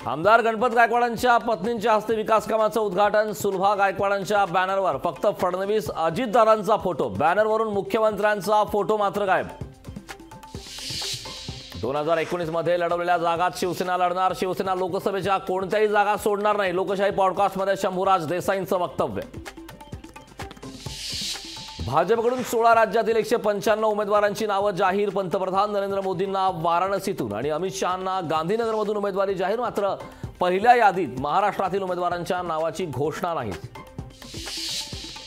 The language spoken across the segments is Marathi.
आमदार गणपत गायकवाडांच्या पत्नींच्या हस्ते विकास कामाचं उद्घाटन। सुलभा गायकवाडांच्या बॅनरवर फक्त फडणवीस अजितदारांचा फोटो, बॅनरवरून मुख्यमंत्र्यांचा फोटो मात्र गायब। 2019 मध्ये लढवलेल्या जागात शिवसेना लढणार, शिवसेना लोकसभेच्या कोणत्याही जागा सोडणार नाही। लोकशाही पॉडकास्टमध्ये शंभूराज देसाईंचं वक्तव्य। भाजपकडून 16 राज्यातील 195 उमेदवारांची नावं जाहीर। पंतप्रधान नरेंद्र मोदींना वाराणसीतून आणि अमित शहांना गांधीनगरमधून उमेदवारी जाहीर। मात्र पहिल्या यादीत महाराष्ट्रातील उमेदवारांच्या नावाची घोषणा नाही।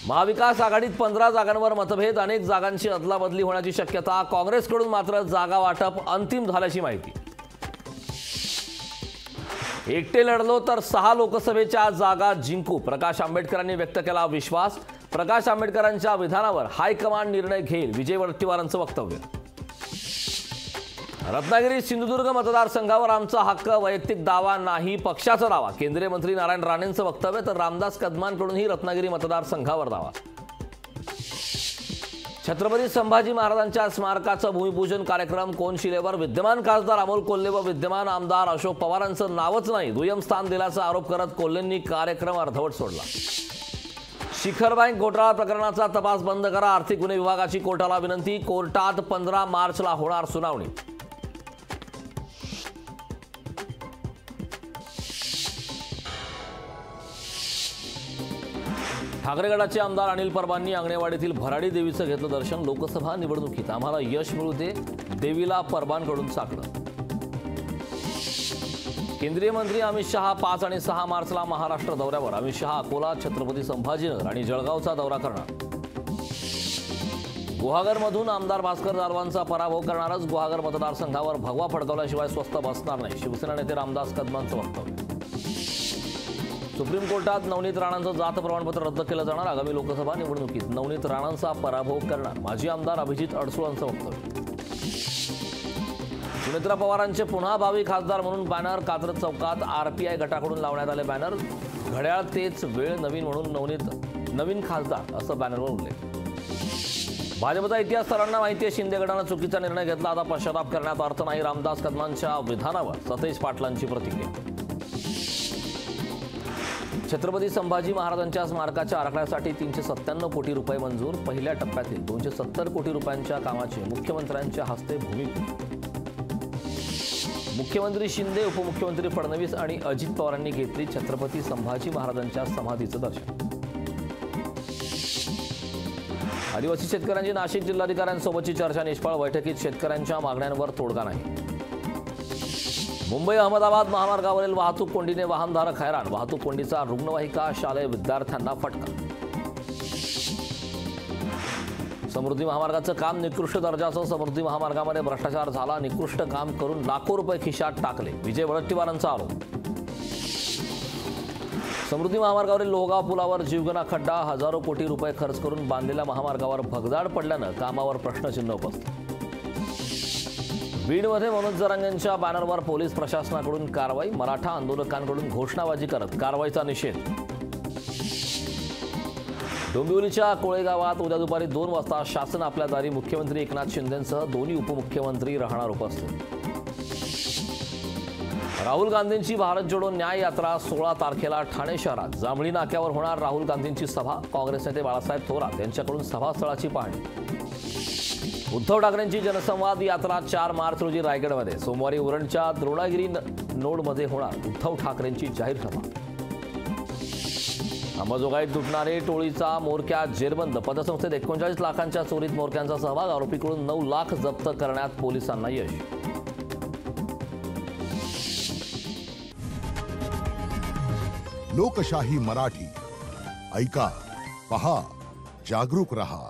महाविकास आघाडीत 15 जागांवर मतभेद, अनेक जागांची अदलाबदली होण्याची शक्यता। काँग्रेसकडून मात्र जागा वाटप अंतिम झाल्याची माहिती। एकटे लढलो तर 6 लोकसभेच्या जागा जिंकू, प्रकाश आंबेडकरांनी व्यक्त केला विश्वास। प्रकाश आंबेडकरांच्या विधानावर हायकमांड निर्णय घेईल, विजय वडेट्टीवारांचं वक्तव्य। रत्नागिरी सिंधुदुर्ग मतदारसंघावर आमचा हक्क, वैयक्तिक दावा नाही पक्षाचा दावा। केंद्रीय मंत्री नारायण राणेंचं वक्तव्य। तर रामदास कदमांकडूनही रत्नागिरी मतदारसंघावर दावा। छत्रपती संभाजी महाराजांच्या स्मारकाचं भूमिपूजन कार्यक्रम कोनशिलेवर। विद्यमान खासदार अमोल कोल्हे व विद्यमान आमदार अशोक पवारांचं नावच नाही, दुय्यम स्थान दिल्याचा आरोप करत कोल्हेंनी कार्यक्रम अर्धवट सोडला। शिखर बँक घोटाळा प्रकरणाचा तपास बंद करा, आर्थिक गुन्हे विभागाची कोर्टाला विनंती। कोर्टात 15 मार्चला होणार सुनावणी। ठाकरे गटाचे आमदार अनिल परबांनी अंगणेवाडीतील भराडी देवीचं घेतलं दर्शन। लोकसभा निवडणुकीत आम्हाला यश मिळू दे, देवीला परबांकडून साकडं। केंद्रीय मंत्री अमित शहा 5 आणि 6 मार्चला महाराष्ट्र दौऱ्यावर। अमित शहा अकोला, छत्रपती संभाजीनगर आणि जळगावचा दौरा करणार। गुहागरमधून आमदार भास्कर जाधवांचा पराभव करणारच, गुहागर मतदारसंघावर भगवा फडकवल्याशिवाय स्वस्थ बसणार नाही, शिवसेना नेते रामदास कदमांचं वक्तव्य। सुप्रीम कोर्टात नवनीत राणांचं जात प्रमाणपत्र रद्द केलं जाणार। आगामी लोकसभा निवडणुकीत नवनीत राणांचा पराभव करणार, माजी आमदार अभिजित अडसुळांचं वक्तव्य। सुनेत्रा पवारांचे पुन्हा भावी खासदार म्हणून बॅनर। कात्रज चौकात आरपीआय गटाकडून लावण्यात आले बॅनर। घड्याळ तेच वेळ नवीन म्हणून नवीन खासदार असं बॅनरवर उल्लेख। भाजपचा इतिहास सर्वांना माहिती आहे, शिंदे गटानं चुकीचा निर्णय घेतला, आता पश्चाताप करण्यात अर्थ नाही। रामदास कदमांच्या विधानावर सतेज पाटलांची प्रतिक्रिया। छत्रपती संभाजी महाराजांच्या स्मारकाच्या आराखड्यासाठी 397 कोटी रुपये मंजूर। पहिल्या टप्प्यातील 270 कोटी रुपयांच्या कामाचे मुख्यमंत्र्यांच्या हस्ते भूमिपूजन। मुख्यमंत्री शिंदे, उपमुख्यमंत्री फडणवीस आणि अजित पवारांनी घेतली छत्रपती संभाजी महाराजांच्या समाधीचं दर्शन। आदिवासी शेतकऱ्यांची नाशिक जिल्हाधिकाऱ्यांसोबतची चर्चा निष्फळ, बैठकीत शेतकऱ्यांच्या मागण्यांवर तोडगा नाही। मुंबई अहमदाबाद महामार्गावरील वाहतूक कोंडीने वाहनधारक हैराण, वाहतूक कोंडीचा रुग्णवाहिका शालेय विद्यार्थ्यांना फटका। समृद्धी महामार्गाचं काम निकृष्ट दर्जाचं, समृद्धी महामार्गामध्ये भ्रष्टाचार झाला, निकृष्ट काम करून लाखो रुपये खिशात टाकले, विजय वडेट्टीवारांचा आरोप। समृद्धी महामार्गावरील लोहगाव पुलावर जीवघेणा खड्डा, हजारो कोटी रुपये खर्च करून बांधलेल्या महामार्गावर भगदाड पडल्यानं कामावर प्रश्नचिन्ह उपस्थित। बीडमध्ये मनोज जरांगेंच्या बॅनरवर पोलीस प्रशासनाकडून कारवाई, मराठा आंदोलकांकडून घोषणाबाजी करत कारवाईचा निषेध। डोंबिवलीच्या कोळेगावात उद्या दुपारी 2 वाजता शासन आपल्या दारी, मुख्यमंत्री एकनाथ शिंदेंसह दोन्ही उपमुख्यमंत्री राहणार उपस्थित। राहुल गांधींची भारत जोडो न्याय यात्रा 16 तारखेला ठाणे शहरात जांभळी नाक्यावर होणार राहुल गांधींची सभा। काँग्रेस नेते बाळासाहेब थोरात यांच्याकडून सभास्थळाची पाहणी। उद्धव ठाकरेंची जनसंवाद यात्रा 4 मार्च रोजी रायगडमध्ये। सोमवारी उरणच्या द्रोणागिरी नोडमध्ये होणार उद्धव ठाकरेंची जाहीर सभा। अंबाजोगाईत लुटणारे टोळीचा मोरक्या जेरबंद, पतसंस्थेत 39 लाखांच्या चोरीत मोरक्यांचा सहभाग, आरोपीकडून 9 लाख जप्त करण्यात पोलिसांना यश। लोकशाही मराठी ऐका, पहा, जागरूक रहा।